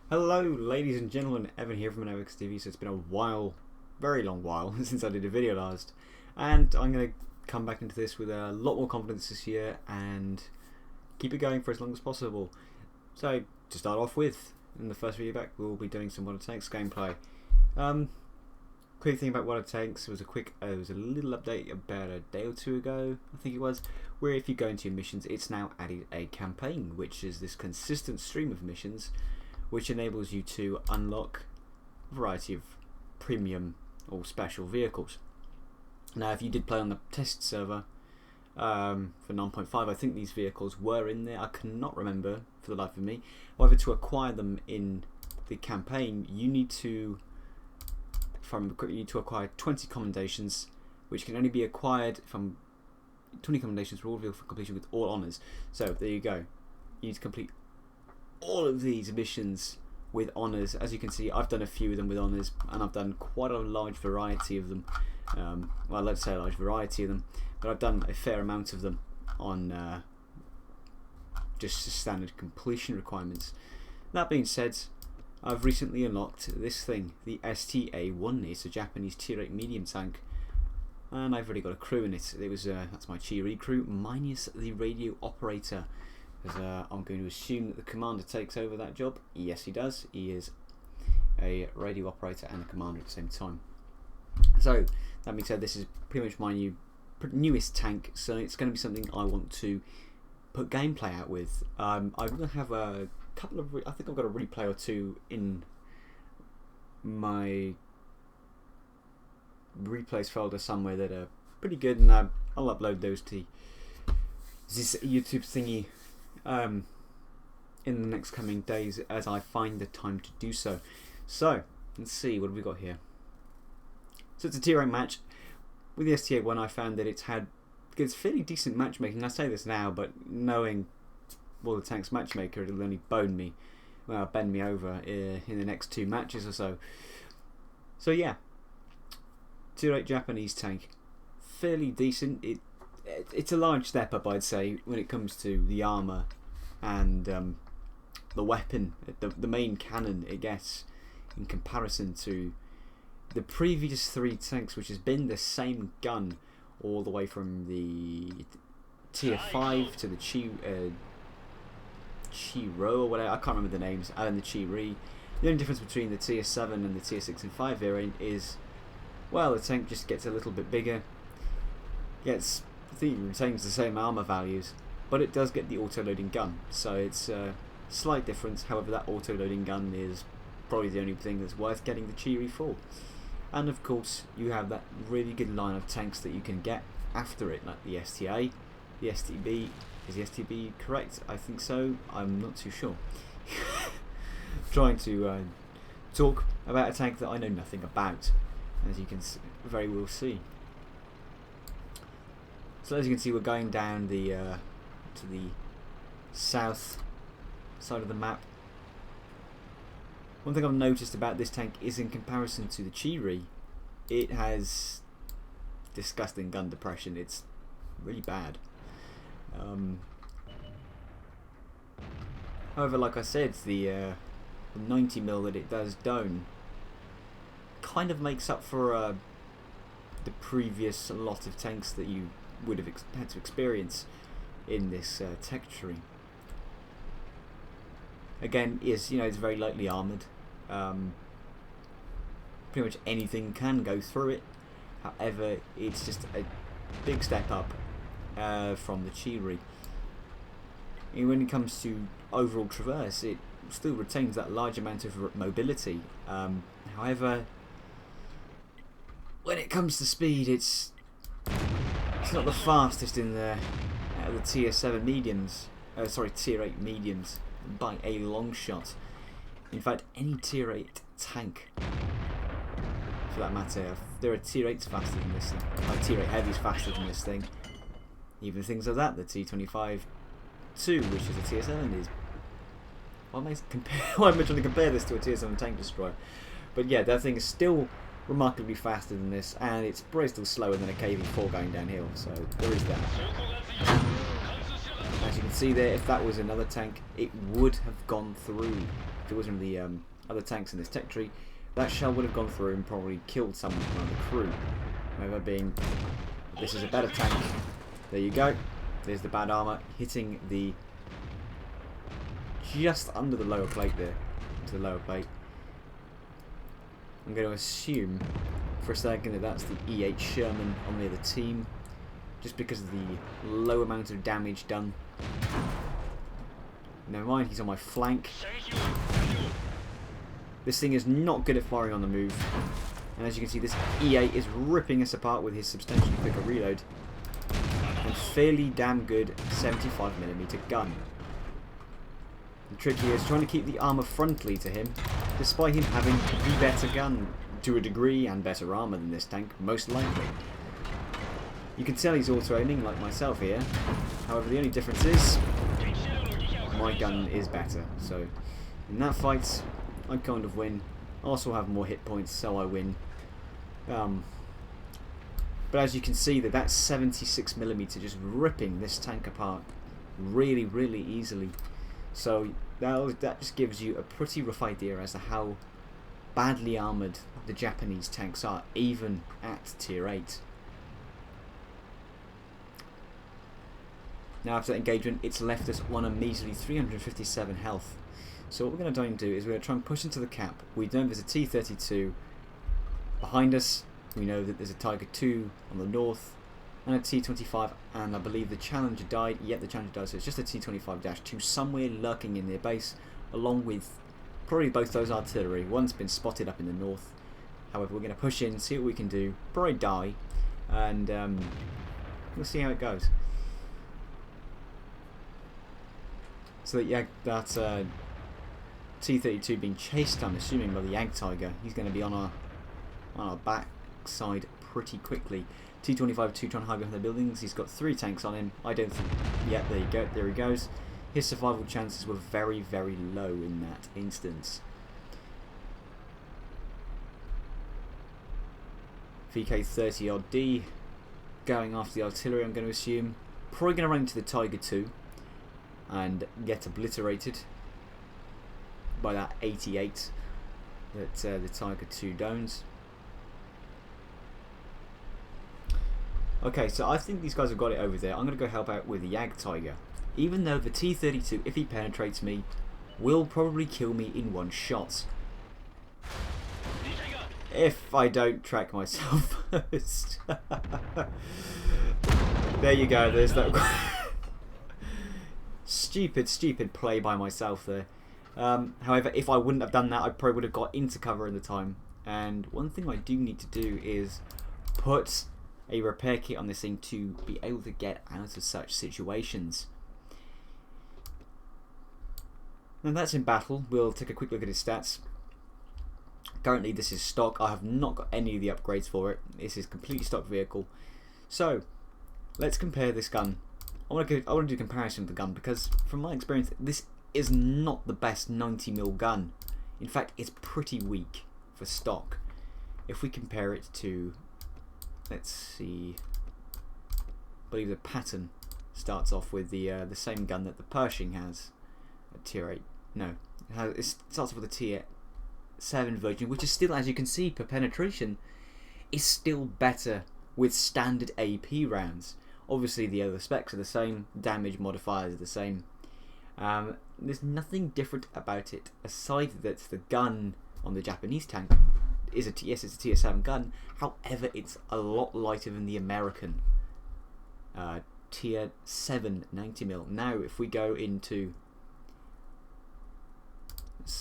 Hello ladies and gentlemen, Evan here from TV. So it's been a while, very long while, since I did a video last, and I'm going to come back into this with a lot more confidence this year and keep it going for as long as possible. So to start off with, in the first video back we'll be doing some What It Takes gameplay. Quick thing about What It Takes was it was a little update about a day or two ago, I think it was, where if you go into your missions it's now added a campaign, which is this consistent stream of missions which enables you to unlock a variety of premium or special vehicles. Now if you did play on the test server for 9.5, I think these vehicles were in there. I cannot remember for the life of me. However, to acquire them in the campaign you need to, if I remember correctly, you need to acquire 20 commendations, which can only be acquired from 20 commendations for all vehicle for completion with all honours. So there you go, you need to complete all of these missions with honours. As you can see, I've done a few of them with honours, and I've done quite a large variety of them. Well, let's say a large variety of them, but I've done a fair amount of them on just standard completion requirements. That being said, I've recently unlocked this thing, the STA-1. It's a Japanese Tier 8 medium tank, and I've already got a crew in it. That's my Chi crew, minus the radio operator. I'm going to assume that the commander takes over that job. Yes, he does. He is a radio operator and a commander at the same time. So that being said, this is pretty much my newest tank, so it's going to be something I want to put gameplay out with. I'm going to have a couple of, I think I've got a replay or two in my replays folder somewhere that are pretty good, and I'll upload those to this YouTube thingy in the next coming days as I find the time to do so. So let's see, what have we got here? So it's a tier 8 match. With the STA-1 I found that it's fairly decent matchmaking. I say this now, but knowing World of Tanks matchmaker, it'll only bend me over in the next 2 matches or so. So yeah, tier 8 Japanese tank, fairly decent. It's a large step up, I'd say, when it comes to the armour and the weapon, the main cannon it gets in comparison to the previous 3 tanks, which has been the same gun all the way from the tier 5 to the Chi-Ro or whatever, I can't remember the names, and the Chi-Ri. The only difference between the tier 7 and the tier 6 and 5 variant is, well, the tank just gets a little bit bigger, I think it retains the same armour values, but it does get the auto-loading gun, so it's a slight difference. However, that auto-loading gun is probably the only thing that's worth getting the Chi-Ri for. And of course you have that really good line of tanks that you can get after it, like the STA, the STB. Is the STB correct? I think so, I'm not too sure. Trying to talk about a tank that I know nothing about, as you can very well see. So as you can see, we're going down to the south side of the map. One thing I've noticed about this tank is, in comparison to the Chi-Ri, it has disgusting gun depression. It's really bad. However, like I said, the 90mm that it does down kind of makes up for the previous lot of tanks that you would have had to experience in this tech tree. Again, it's very lightly armoured. Pretty much anything can go through it. However, it's just a big step up from the Chi-Ri. And when it comes to overall traverse, it still retains that large amount of mobility. However, when it comes to speed, it's not the fastest in the tier 7 mediums. Tier 8 mediums by a long shot. In fact, any tier 8 tank, for that matter, there are tier 8s faster than this thing. Like tier 8 heavies faster than this thing. Even things like that, the T25-2, which is a tier 7, is. Why am I trying to compare this to a tier 7 tank destroyer? But yeah, that thing is still remarkably faster than this, and it's probably still slower than a KV4 going downhill, so there is that. As you can see there, if that was another tank, it would have gone through if it was one of the other tanks in this tech tree, that shell would have gone through and probably killed someone from the crew. However, being this is a better tank, there you go. There's the bad armor hitting the just under the lower plate there, to the lower plate. I'm going to assume for a second that that's the E8 Sherman on the other team, just because of the low amount of damage done. Never mind, he's on my flank. This thing is not good at firing on the move, and as you can see, this E8 is ripping us apart with his substantially quicker reload and fairly damn good 75mm gun. The trick here is trying to keep the armor frontally to him, despite him having the better gun to a degree and better armor than this tank, most likely. You can tell he's auto-aiming like myself here. However, the only difference is my gun is better. So in that fight, I kind of win. I also have more hit points, so I win. But as you can see, that's 76mm just ripping this tank apart really, really easily. So that just gives you a pretty rough idea as to how badly armoured the Japanese tanks are, even at tier 8. Now after that engagement, it's left us on a measly 357 health. So what we're going to try and do is we're going to try and push into the cap. We know there's a T-32 behind us. We know that there's a Tiger II on the north and a T-25, and I believe the Challenger died. Yep, the Challenger died, so it's just a T-25-2 somewhere lurking in their base, along with probably both those artillery. One's been spotted up in the north. However, we're going to push in, see what we can do, probably die, and we'll see how it goes. So yeah, that T-32 being chased, I'm assuming, by the Jagd Tiger. He's going to be on our backside pretty quickly. T-25-2 trying to hide behind the buildings. He's got 3 tanks on him. I don't think... Yeah, there you go. There he goes. His survival chances were very, very low in that instance. VK-30-odd-D going after the artillery, I'm going to assume. Probably going to run into the Tiger II and get obliterated by that 88 that the Tiger II downs. Okay, so I think these guys have got it over there. I'm going to go help out with the Jagd Tiger. Even though the T-32, if he penetrates me, will probably kill me in one shot. If I don't track myself first. There you go, there's that stupid play by myself there. However, if I wouldn't have done that, I probably would have got into cover in the time. And one thing I do need to do is put a repair kit on this thing to be able to get out of such situations. And that's in battle. We'll take a quick look at his stats. Currently this is stock. I have not got any of the upgrades for it. This is completely stock vehicle. So let's compare this gun. I want to do a comparison of the gun, because from my experience this is not the best 90mm gun. In fact, it's pretty weak for stock. If we compare it to, let's see, I believe the Patton starts off with the same gun that the Pershing has at tier 8. No, it starts off with a tier 7 version, which is still, as you can see, per penetration, is still better with standard AP rounds. Obviously the other specs are the same, damage modifiers are the same. There's nothing different about it aside that the gun on the Japanese tank is yes, it's a tier 7 gun. However, it's a lot lighter than the American tier 7 90mm. Now, if we go into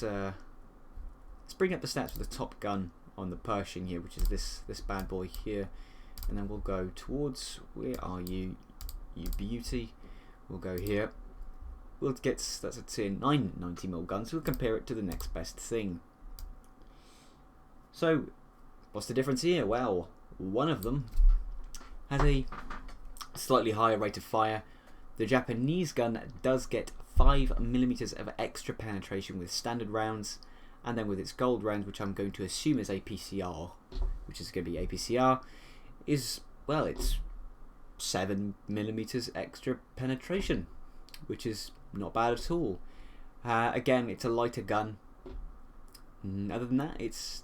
let's bring up the stats for the top gun on the Pershing here, which is this bad boy here, and then we'll go towards, where are you, you beauty? We'll go here. We'll get, that's a tier 9 90mm gun, so we'll compare it to the next best thing. So, what's the difference here? Well, one of them has a slightly higher rate of fire. The Japanese gun does get 5mm of extra penetration with standard rounds, and then with its gold rounds, which I'm going to assume is APCR, which is going to be APCR, is, well, it's 7mm extra penetration, which is not bad at all. Again, it's a lighter gun, other than that, it's...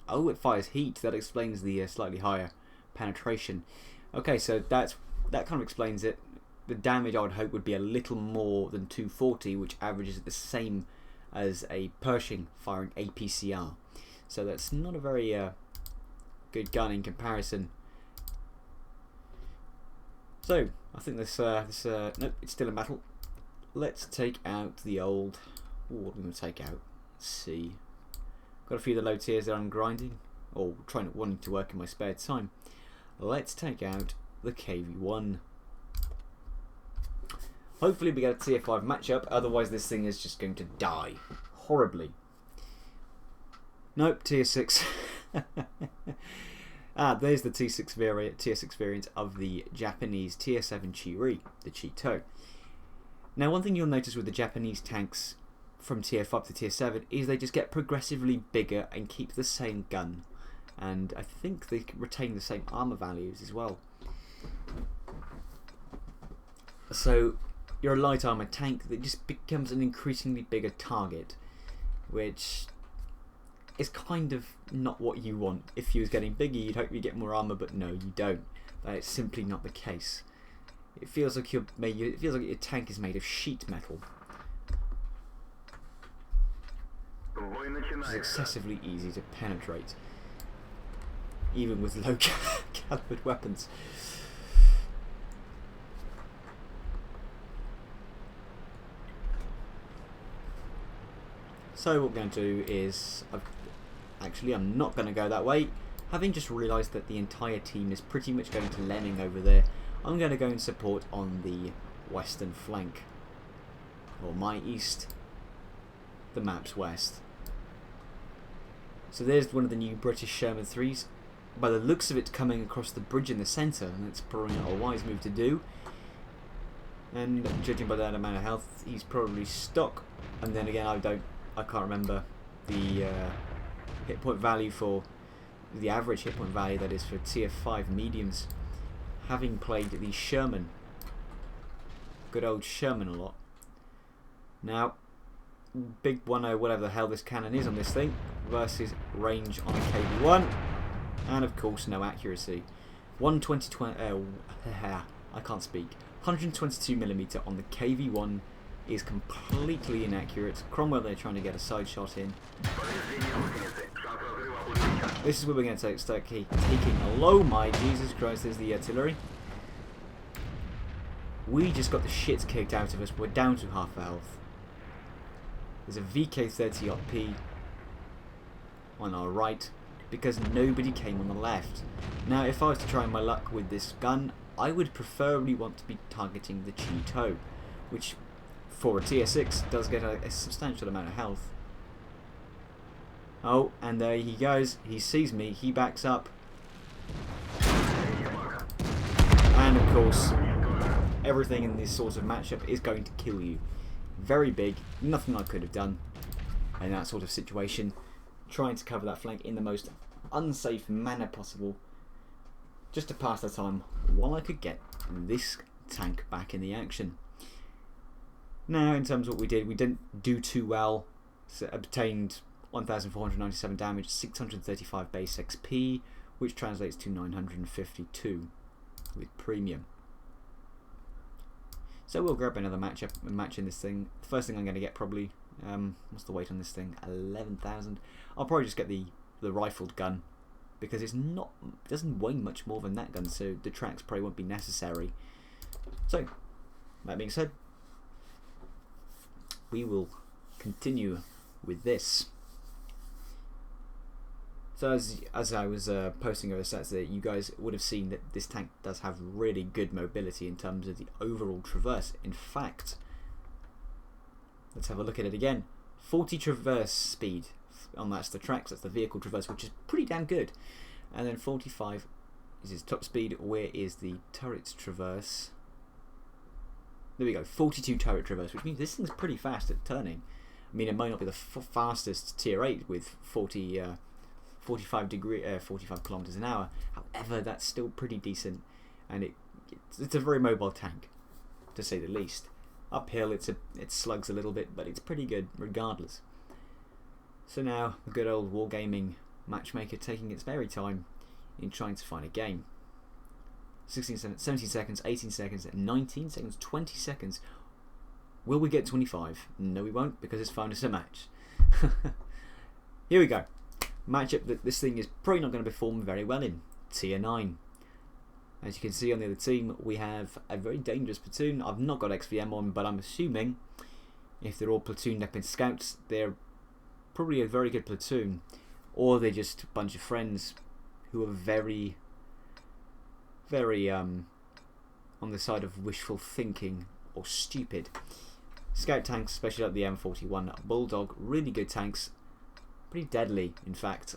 Oh, it fires heat. That explains the slightly higher penetration. Okay, so that kind of explains it. The damage I would hope would be a little more than 240, which averages the same as a Pershing firing APCR. So that's not a very good gun in comparison. So I think this nope, it's still a metal. Let's take out the old. Ooh, what are we going to take out? Let's see. Got a few of the low tiers that I'm grinding, or wanting to work in my spare time. Let's take out the KV-1. Hopefully we get a tier 5 matchup, otherwise this thing is just going to die horribly. Nope, tier 6. There's the tier 6 variant of the Japanese tier 7 Chiri, the Chito. Now, one thing you'll notice with the Japanese tanks from tier 5 to tier 7 is they just get progressively bigger and keep the same gun. And I think they retain the same armor values as well. So you're a light armor tank that just becomes an increasingly bigger target, which is kind of not what you want. If you was getting bigger, you'd hope you get more armor, but no, you don't. That is simply not the case. It feels like your tank is made of sheet metal, which is excessively easy to penetrate, even with low calibered weapons. So what we're going to do is, actually I'm not going to go that way. Having just realised that the entire team is pretty much going to Lemming over there, I'm going to go and support on the western flank, or my east, the map's west. So there's one of the new British Sherman 3s. By the looks of it, coming across the bridge in the centre, and it's probably not a wise move to do. And judging by that amount of health, he's probably stock. And then again, I can't remember the hit point value for the average hit point value that is for tier 5 mediums, having played the Sherman, good old Sherman, a lot. Now, big 1.0 whatever the hell this cannon is on this thing versus range on a KV-1, and of course no accuracy. 122mm on the KV-1 is completely inaccurate. Cromwell, they're trying to get a side shot in. This is where we're going to start taking a low. My Jesus Christ, there's the artillery. We just got the shit kicked out of us. We're down to half health. There's a VK-30-P on our right because nobody came on the left. Now, if I was to try my luck with this gun, I would preferably want to be targeting the Chito, which for a tier 6 does get a substantial amount of health. Oh, and there he goes. He sees me. He backs up. And of course, everything in this sort of matchup is going to kill you. Very big. Nothing I could have done in that sort of situation. Trying to cover that flank in the most unsafe manner possible, just to pass the time while I could get this tank back in the action. Now, in terms of what we didn't do too well. So obtained 1,497 damage, 635 base XP, which translates to 952 with premium. So we'll grab another match in this thing. The first thing I'm going to get probably, what's the weight on this thing? 11,000. I'll probably just get the rifled gun, because it doesn't weigh much more than that gun, so the tracks probably won't be necessary. So, that being said, we will continue with this. So as I was posting over stats there, you guys would have seen that this tank does have really good mobility in terms of the overall traverse. In fact, let's have a look at it again. 40 traverse speed on that's the tracks, that's the vehicle traverse, which is pretty damn good. And then 45 is his top speed. Where is the turret traverse? There we go, 42 turret traverse, which means this thing's pretty fast at turning. I mean, it might not be the fastest tier 8 with 45 kilometers an hour. However, that's still pretty decent, and it's a very mobile tank, to say the least. Uphill, it slugs a little bit, but it's pretty good regardless. So now the good old wargaming matchmaker taking its merry time in trying to find a game. 16 seconds, 17 seconds, 18 seconds, 19 seconds, 20 seconds. Will we get 25? No, we won't, because it's found us a match. Here we go. Matchup that this thing is probably not going to perform very well in. Tier 9. As you can see on the other team, we have a very dangerous platoon. I've not got XVM on, but I'm assuming if they're all platooned up in scouts, they're probably a very good platoon. Or they're just a bunch of friends who are very, very on the side of wishful thinking or stupid. Scout tanks, especially like the M41 Bulldog, really good tanks. Pretty deadly, in fact.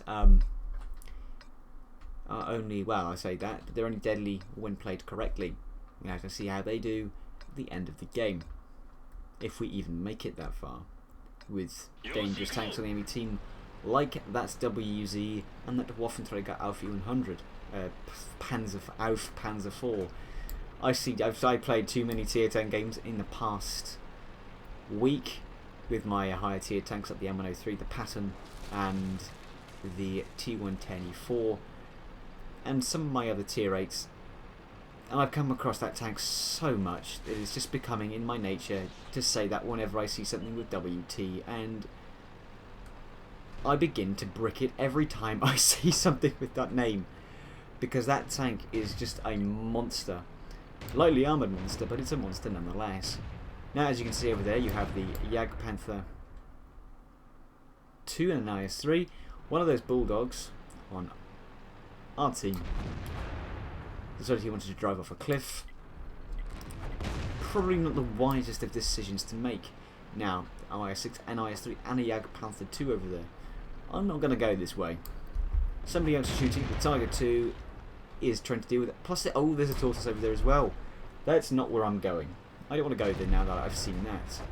Only, well, I say that, but they're only deadly when played correctly. You know, to see how they do at the end of the game, if we even make it that far, with dangerous tanks on the enemy team, like that's WZ and that Waffenträger Auf 100, Auf Panzer 4. I played too many tier 10 games in the past week with my higher tier tanks like the M103, the Patton, and the T110E4. And some of my other tier 8s, and I've come across that tank so much that it's just becoming in my nature to say that whenever I see something with WT, and I begin to brick it every time I see something with that name, because that tank is just a monster. Lightly armoured monster, but it's a monster nonetheless. Now, as you can see over there, you have the Jagdpanther 2 and an IS-3, one of those Bulldogs on our team decided he wanted to drive off a cliff. Probably not the wisest of decisions to make. Now, IS-6, an IS-3 and a Jagdpanther 2 over there. I'm not going to go this way. Somebody else is shooting. The Tiger 2 is trying to deal with it. Plus, oh, there's a Tortoise over there as well. That's not where I'm going. I don't want to go there now that I've seen that.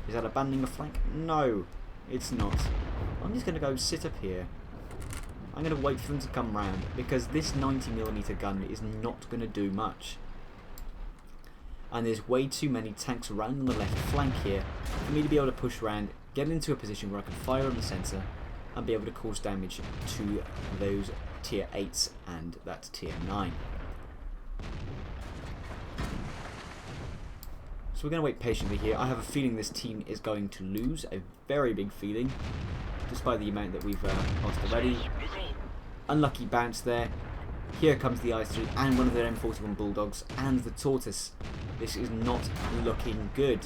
Is that abandoning a flank? No, it's not. I'm just going to go sit up here. I'm going to wait for them to come round, because this 90mm gun is not going to do much. And there's way too many tanks around on the left flank here for me to be able to push around, get into a position where I can fire on the centre and be able to cause damage to those tier 8s and that tier 9. So we're going to wait patiently here. I have a feeling this team is going to lose, a very big feeling, despite the amount that we've lost already. Unlucky bounce there. Here comes the IS-3 and one of their M41 Bulldogs and the Tortoise. This is not looking good.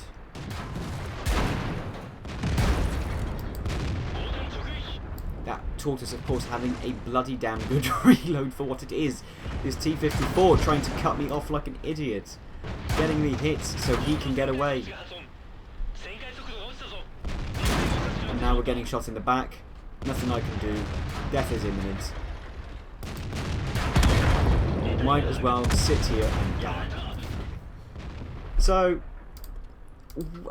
That Tortoise, of course, having a bloody damn good reload for what it is. This T-54 trying to cut me off like an idiot. Getting me hit so he can get away. And now we're getting shot in the back. Nothing I can do. Death is imminent. Might as well sit here and die. So,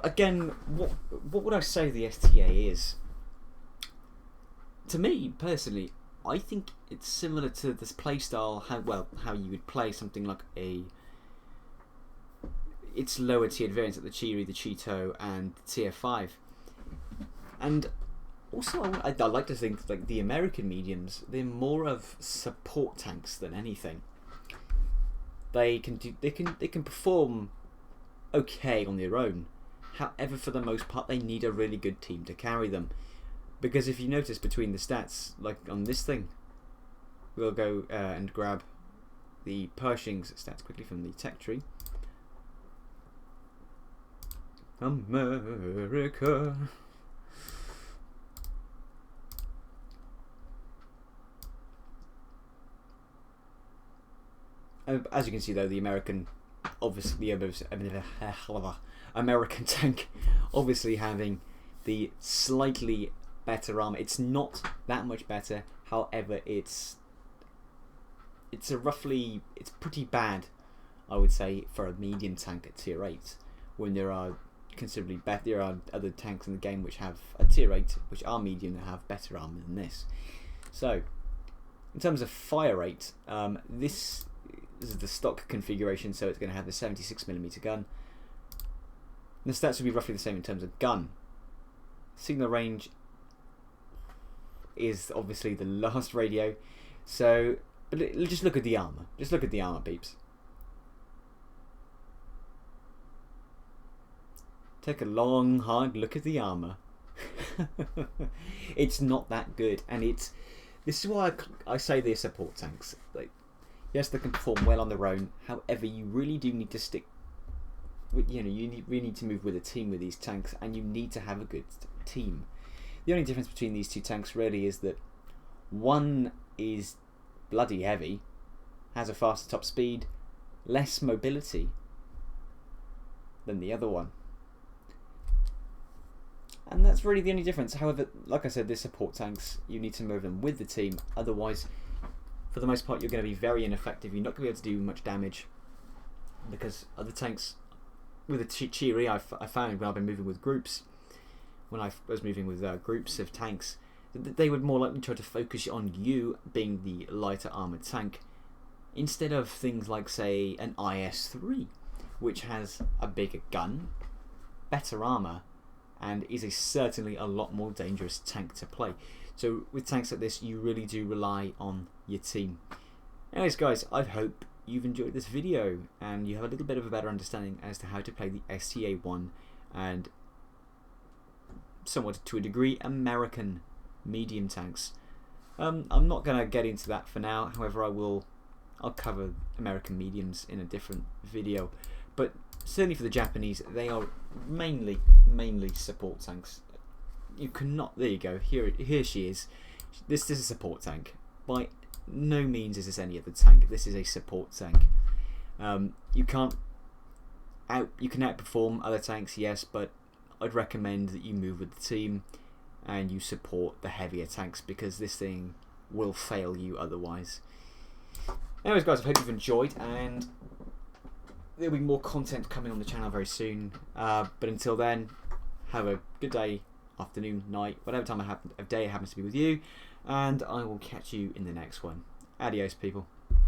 again, what would I say the STA is? To me, personally, I think it's similar to this playstyle, how you would play something like its lower tiered variants like the Cheery, the Cheeto, and Tier 5. And also, I like to think like the American mediums, they're more of support tanks than anything. They can perform okay on their own. However, for the most part, they need a really good team to carry them. Because if you notice between the stats, like on this thing, we'll go and grab the Pershing's stats quickly from the tech tree. America. As you can see, though, the American, obviously, American tank, obviously having the slightly better armor. It's not that much better. However, it's pretty bad, I would say, for a medium tank at tier 8. When there are considerably better, there are other tanks in the game which have a tier 8, which are medium, that have better armor than this. So, in terms of fire rate, this is the stock configuration, so it's going to have the 76mm gun. The stats will be roughly the same in terms of gun. Signal range is obviously the last radio. So just look at the armour. Just look at the armour, peeps. Take a long, hard look at the armour. It's not that good, and this is why I say they're support tanks. Like, yes, they can perform well on their own. However, you really do need to stick with, you really need to move with a team with these tanks, and you need to have a good team. The only difference between these two tanks really is that one is bloody heavy, has a faster top speed, less mobility than the other one. And that's really the only difference. However, like I said, they're support tanks. You need to move them with the team. Otherwise, for the most part, you're going to be very ineffective. You're not going to be able to do much damage. Because other tanks, with the Cheery, I found when I've been moving with groups, when I was moving with groups of tanks, they would more likely try to focus on you being the lighter armoured tank, instead of things like, say, an IS-3, which has a bigger gun, better armour, and is certainly a lot more dangerous tank to play. So with tanks like this, you really do rely on your team. Anyways, guys, I hope you've enjoyed this video and you have a little bit of a better understanding as to how to play the STA-1 and somewhat to a degree American medium tanks. I'm not going to get into that for now. However, I'll cover American mediums in a different video. But certainly for the Japanese, they are mainly support tanks. You cannot. There you go. Here she is. This is a support tank. By no means is this any other tank. This is a support tank. You can outperform other tanks, yes, but I'd recommend that you move with the team and you support the heavier tanks, because this thing will fail you otherwise. Anyways, guys, I hope you've enjoyed, and there'll be more content coming on the channel very soon. But until then, have a good day, afternoon, night, whatever time of day it happens to be with you, and I will catch you in the next one. Adios, people.